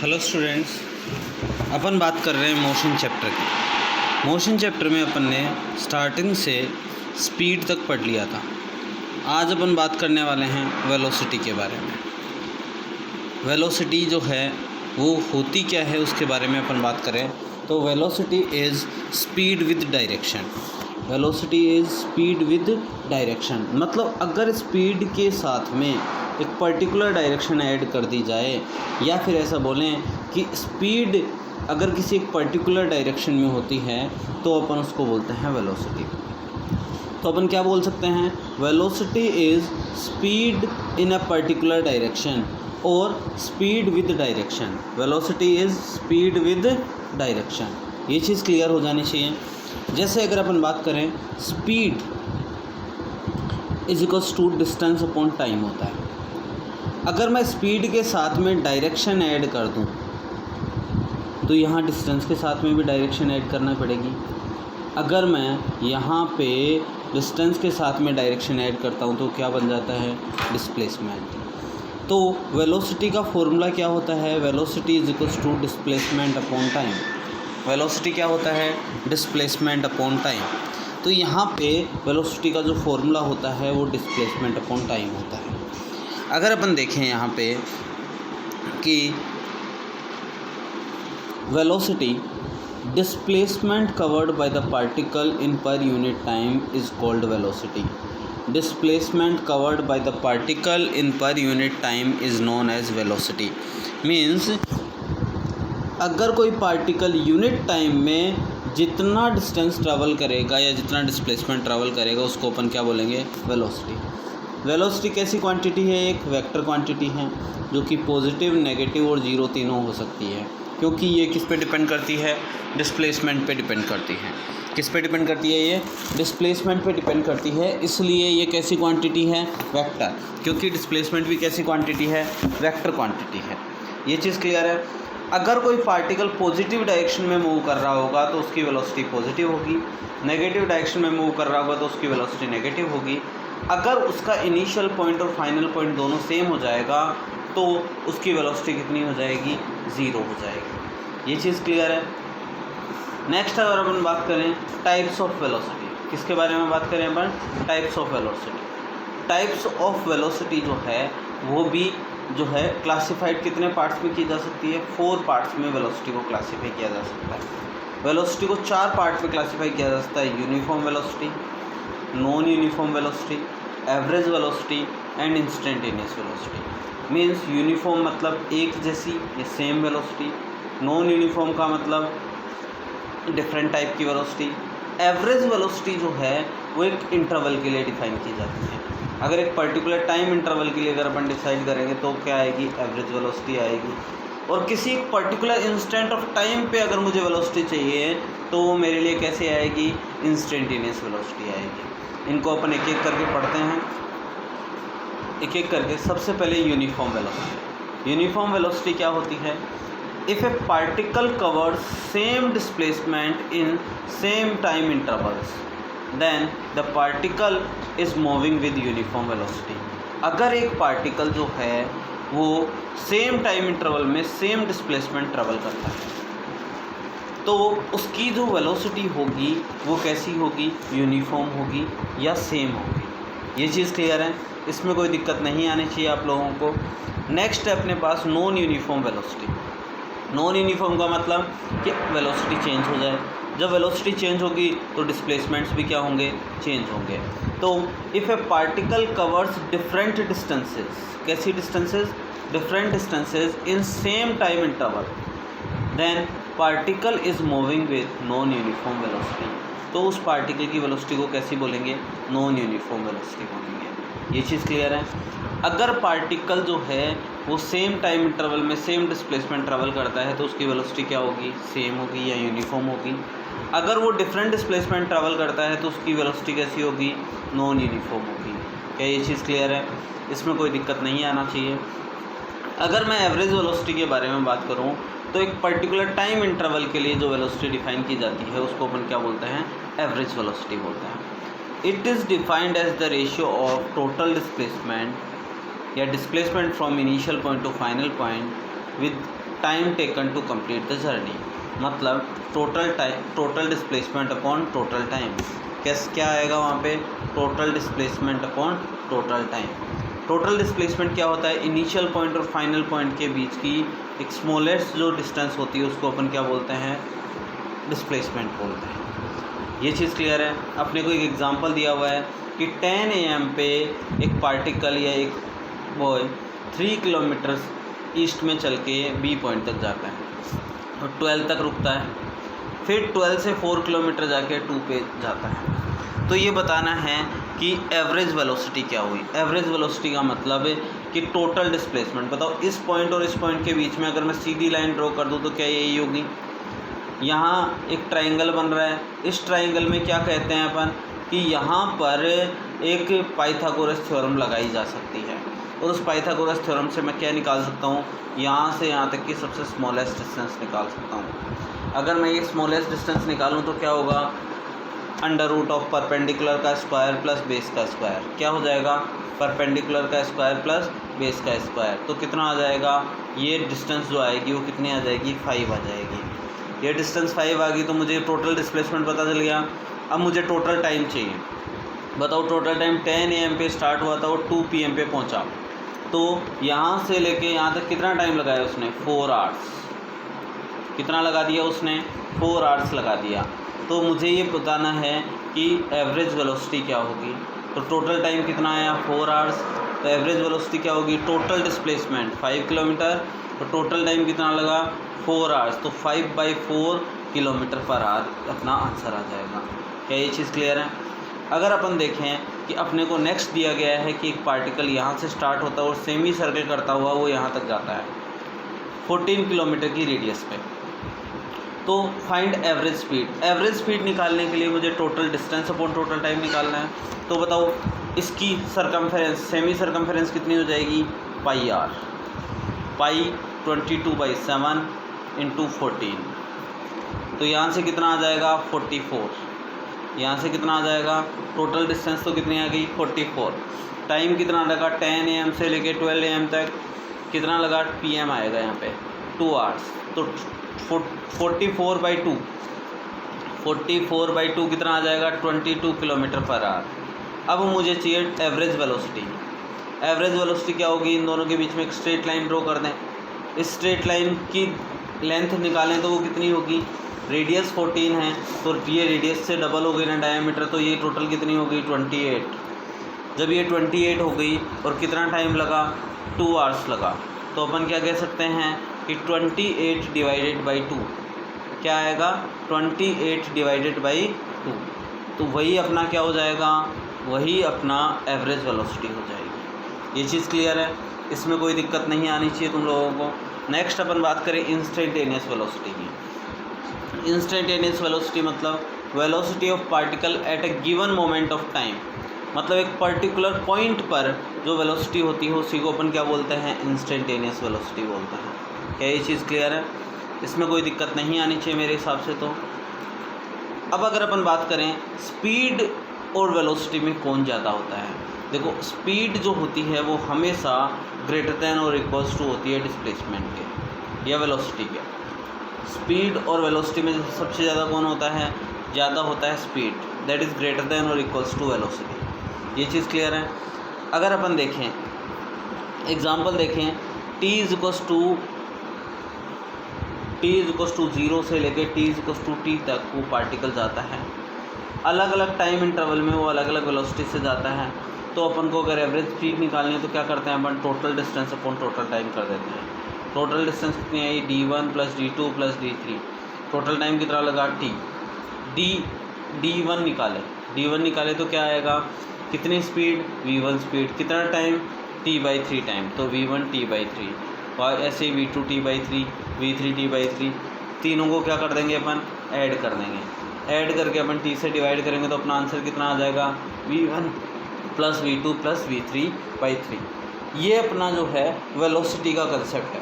Hello students, अपन बात कर रहे हैं मोशन चैप्टर की। मोशन चैप्टर में अपन ने स्टार्टिंग से स्पीड तक पढ़ लिया था। आज अपन बात करने वाले हैं वेलोसिटी के बारे में। वेलोसिटी जो है वो होती क्या है उसके बारे में अपन बात करें तो velocity is speed with direction. Velocity is speed with direction मतलब अगर स्पीड के साथ में एक पर्टिकुलर डायरेक्शन ऐड कर दी जाए, या फिर ऐसा बोलें कि स्पीड अगर किसी एक पर्टिकुलर डायरेक्शन में होती है तो अपन उसको बोलते हैं वेलोसिटी। तो अपन क्या बोल सकते हैं, velocity is speed in a particular direction और speed with direction. Velocity is speed with direction, ये चीज़ क्लियर हो जानी चाहिए। जैसे अगर अपन बात करें, speed is equals to distance upon time होता है। अगर मैं स्पीड के साथ में डायरेक्शन ऐड कर दूं तो यहाँ डिस्टेंस के साथ में भी डायरेक्शन ऐड करना पड़ेगी। अगर मैं यहाँ पे डिस्टेंस के साथ में डायरेक्शन ऐड करता हूँ तो क्या बन जाता है, डिस्प्लेसमेंट। तो वेलोसिटी का फॉर्मूला क्या होता है, velocity is equals to displacement upon time. Velocity क्या होता है, डिस्प्लेसमेंट अपॉन टाइम। तो यहाँ पे वेलोसिटी का जो फॉर्मूला होता है वो डिस्प्लेसमेंट अपॉन टाइम होता है। अगर अपन देखें यहाँ पे कि velocity displacement covered by the particle in per unit time is called velocity. Displacement covered by the particle in per unit time is known as velocity. Means अगर कोई पार्टिकल यूनिट टाइम में जितना डिस्टेंस ट्रैवल करेगा या जितना displacement travel करेगा उसको अपन क्या बोलेंगे, वेलोसिटी। वेलोसिटी कैसी क्वांटिटी है, एक वेक्टर क्वांटिटी है जो कि पॉजिटिव, नेगेटिव और जीरो तीनों हो सकती है, क्योंकि ये किस पे डिपेंड करती है, डिस्प्लेसमेंट पे डिपेंड करती है। किस पे डिपेंड करती है, ये डिस्प्लेसमेंट पे डिपेंड करती है। इसलिए ये कैसी क्वांटिटी है, वेक्टर, क्योंकि डिस्प्लेसमेंट भी कैसी क्वांटिटी है, वेक्टर क्वांटिटी है। ये चीज़ क्लियर है। अगर कोई पार्टिकल पॉजिटिव डायरेक्शन में मूव कर रहा होगा तो उसकी वेलोसिटी पॉजिटिव होगी, नेगेटिव डायरेक्शन में मूव कर रहा होगा तो उसकी वेलोसिटी नेगेटिव होगी। अगर उसका इनिशियल पॉइंट और फाइनल पॉइंट दोनों सेम हो जाएगा तो उसकी वेलोसिटी कितनी हो जाएगी, ज़ीरो हो जाएगी। ये चीज़ क्लियर है। नेक्स्ट अगर अपन बात करें टाइप्स ऑफ वेलोसिटी, किसके बारे में बात करें अपन, types of velocity. Types of velocity जो है वो भी जो है क्लासिफाइड कितने पार्ट्स में की जा सकती है, 4 पार्ट्स में वेलोसिटी को क्लासीफाई किया जा सकता है। वेलोसिटी को 4 पार्ट्स में क्लासीफाई किया जा सकता है, uniform velocity, non uniform velocity, average velocity and instantaneous velocity. Means uniform मतलब एक जैसी या सेम वेलोसिटी, नॉन यूनिफॉर्म का मतलब डिफरेंट टाइप की वेलोसिटी। एवरेज वेलोसिटी जो है वो एक इंटरवल के लिए डिफाइन की जाती है। अगर एक पर्टिकुलर टाइम इंटरवल के लिए अगर अपन डिसाइड करेंगे तो क्या आएगी, एवरेज वेलोसिटी आएगी। और किसी एक पर्टिकुलर इंस्टेंट ऑफ टाइम पे अगर मुझे वेलोसिटी चाहिए तो वो मेरे लिए कैसे आएगी, इंस्टेंटेनियस वेलोसिटी आएगी। इनको अपन एक एक करके पढ़ते हैं, एक एक करके। सबसे पहले यूनिफॉर्म वेलोसिटी। यूनिफॉर्म वेलोसिटी क्या होती है, if a particle covers same displacement in same time intervals then the particle is moving with uniform velocity. अगर एक पार्टिकल जो है वो सेम टाइम इंटरवल में सेम डिस्प्लेसमेंट ट्रेवल करता है तो उसकी जो वेलोसिटी होगी वो कैसी होगी, यूनिफॉर्म होगी या सेम होगी। ये चीज़ क्लियर है, इसमें कोई दिक्कत नहीं आनी चाहिए आप लोगों को। नेक्स्ट है अपने पास non uniform velocity. Non uniform का मतलब कि वेलोसिटी चेंज हो जाए। जब वेलोसिटी चेंज होगी तो डिस्प्लेसमेंट्स भी क्या होंगे, चेंज होंगे। तो if a particle covers different distances, कैसी distances, different distances in same time interval then particle is moving with non uniform velocity. तो उस पार्टिकल की वेलोसिटी को कैसी बोलेंगे, नॉन यूनिफॉर्म वेलोसिटी बोलेंगे। ये चीज़ क्लियर है। अगर पार्टिकल जो है वो सेम टाइम इंटरवल में सेम डिस्प्लेसमेंट ट्रैवल करता है तो उसकी वेलोसिटी क्या होगी, सेम होगी या यूनिफॉर्म होगी। अगर वो डिफरेंट डिस्प्लेसमेंट ट्रैवल करता है तो उसकी वेलोसिटी कैसी होगी, नॉन यूनिफॉर्म होगी। क्या ये चीज़ क्लियर है, इसमें कोई दिक्कत नहीं आना चाहिए। अगर मैं एवरेज वेलोसिटी के बारे में बात करूं तो एक पर्टिकुलर टाइम इंटरवल के लिए जो वेलोसिटी डिफाइन की जाती है उसको अपन क्या बोलते हैं, एवरेज वेलोसिटी बोलते हैं। It is defined as the ratio of total displacement या displacement from initial point to final point with time taken to complete the journey, मतलब total displacement upon total time. क्या आएगा वहाँ पे? Total displacement upon total time. Total displacement क्या होता है? Initial point और फाइनल पॉइंट के बीच की एक स्मॉलेस्ट जो डिस्टेंस होती है उसको अपन क्या बोलते हैं? डिस्प्लेसमेंट बोलते हैं। ये चीज़ क्लियर है? अपने को एक एग्जांपल दिया हुआ है कि 10 AM पे एक पार्टिकल या एक बॉय 3 किलोमीटर ईस्ट में चल के बी पॉइंट तक जाता है और 12 तक रुकता है, फिर 12 से 4 किलोमीटर जाके 2 पे जाता है। तो ये बताना है कि एवरेज वेलोसिटी क्या हुई। एवरेज वेलोसिटी का मतलब है कि टोटल डिस्प्लेसमेंट। बताओ इस पॉइंट और इस पॉइंट के बीच में अगर मैं सीधी लाइन ड्रॉ कर दूँ तो क्या यही होगी? यहाँ एक ट्राइंगल बन रहा है, इस ट्राइंगल में क्या कहते हैं अपन कि यहाँ पर एक पाइथागोरस थ्योरम लगाई जा सकती है, और उस पाइथागोरस थ्योरम से मैं क्या निकाल सकता हूँ? यहाँ से यहाँ तक की सबसे स्मॉलेस्ट डिस्टेंस निकाल सकता हूँ। अगर मैं ये स्मॉलेस्ट डिस्टेंस निकालूँ तो क्या होगा? अंडर रूट ऑफ परपेंडिकुलर का स्क्वायर प्लस बेस का स्क्वायर। क्या हो जाएगा? परपेंडिकुलर का स्क्वायर प्लस बेस का स्क्वायर। तो कितना आ जाएगा? ये डिस्टेंस जो आएगी वो कितनी आ जाएगी? 5 आ जाएगी। ये डिस्टेंस 5 आ गई तो मुझे टोटल डिस्प्लेसमेंट पता चल गया। अब मुझे टोटल टाइम चाहिए। बताओ टोटल टाइम 10 AM पे स्टार्ट हुआ था और 2 PM पे पहुंचा, तो यहाँ से लेके यहाँ तक कितना टाइम लगाया उसने? 4 आवर्स। कितना लगा दिया उसने? 4 आवर्स लगा दिया। तो मुझे ये बताना है कि एवरेज वेलोसिटी क्या होगी। तो टोटल टाइम कितना आया? 4 आवर्स। तो एवरेज वेलोसिटी क्या होगी? टोटल डिस्प्लेसमेंट 5 किलोमीटर, तो टोटल टाइम कितना लगा? 4 आवर्स। तो 5/4 किलोमीटर पर आवर अपना आंसर आ जाएगा। क्या ये चीज़ क्लियर है? अगर अपन देखें कि अपने को नेक्स्ट दिया गया है कि एक पार्टिकल यहाँ से स्टार्ट होता है और सेमी सर्कल करता हुआ वो यहाँ तक जाता है 14 किलोमीटर की रेडियस पे, तो find average speed. Average speed निकालने के लिए मुझे total distance upon total time निकालना है। तो बताओ इसकी सरकमफेरेंस, सेमी सरकमफेरेंस कितनी हो जाएगी? पाई आर। पाई 22/7 × 14, तो यहाँ से कितना आ जाएगा? 44। यहाँ से कितना आ जाएगा? टोटल डिस्टेंस तो कितनी आ गई? 44। टाइम कितना लगा? 10 AM से लेके 12 AM तक कितना लगा? PM आएगा यहाँ पे 2 आवर्स। तो 44/2 कितना आ जाएगा? 22 किलोमीटर पर आवर। अब मुझे चाहिए एवरेज वेलोसिटी। एवरेज वेलोसिटी क्या होगी? इन दोनों के बीच में एक स्ट्रेट लाइन ड्रॉ कर दें। इस स्ट्रेट लाइन की लेंथ निकालें तो वो कितनी होगी? रेडियस 14 है, तो ये रेडियस से डबल हो गई ना डायमीटर, तो ये टोटल कितनी हो गई? 28। जब ये 28 हो गई और कितना टाइम लगा? 2 आवर्स लगा, तो अपन क्या कह सकते हैं कि 28 डिवाइडेड बाई 2 क्या आएगा? 28/2। तो वही अपना क्या हो जाएगा? वही अपना एवरेज वेलोसिटी हो जाएगी। ये चीज़ क्लियर है? इसमें कोई दिक्कत नहीं आनी चाहिए तुम लोगों को। नेक्स्ट अपन बात करें इंस्टेंटेनियस वेलोसिटी की। इंस्टेंटेनियस वेलोसिटी मतलब velocity of particle at A given moment of time, मतलब एक पर्टिकुलर पॉइंट पर जो वेलोसिटी होती है उसी को अपन क्या बोलते हैं? इंस्टेंटेनियस वेलोसिटी बोलते हैं। क्या ये चीज़ क्लियर है? इसमें कोई दिक्कत नहीं आनी चाहिए मेरे हिसाब से। तो अब अगर अपन बात करें स्पीड और वेलोसिटी में कौन ज़्यादा होता है, देखो स्पीड जो होती है वो हमेशा ग्रेटर दैन और इक्वल्स टू होती है डिस्प्लेसमेंट के या वेलोसिटी के। स्पीड और वेलोसिटी में सबसे ज़्यादा कौन होता है? ज़्यादा होता है speed, that is greater than और इक्वल्स टू वेलोसिटी। ये चीज़ क्लियर है? अगर अपन देखें एग्जांपल देखें, t इक्वल्स टू 0 से लेकर t इक्वल्स टू t तक वो पार्टिकल जाता है। अलग अलग टाइम इंटरवल में वो अलग अलग वेलोसिटी से जाता है। तो अपन को अगर एवरेज स्पीड निकालनी है तो क्या करते हैं? अपन total distance upon total time कर देते हैं। टोटल डिस्टेंस कितनी आई? d1 + d2 + d3। Total time कितना लगा? t। d1 निकाले तो क्या आएगा? कितनी स्पीड? v1 speed. कितना टाइम? t/3 टाइम, तो v1 t/3। और ऐसे ही v2 t/3, v3 t/3। तीनों को क्या कर देंगे? अपन ऐड कर देंगे। ऐड करके अपन t से डिवाइड करेंगे तो अपना आंसर कितना आ जाएगा? v1 + v2 + v3/3। ये अपना जो है वेलोसिटी का कंसेप्ट है।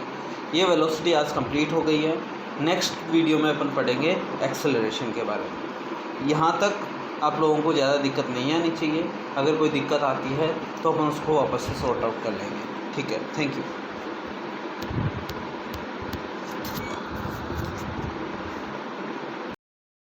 ये वेलोसिटी आज कंप्लीट हो गई है। नेक्स्ट वीडियो में अपन पढ़ेंगे एक्सेलरेशन के बारे में। यहाँ तक आप लोगों को ज़्यादा दिक्कत नहीं आनी चाहिए। अगर कोई दिक्कत आती है तो अपन उसको वापस से सॉर्ट आउट कर लेंगे। ठीक है, थैंक यू।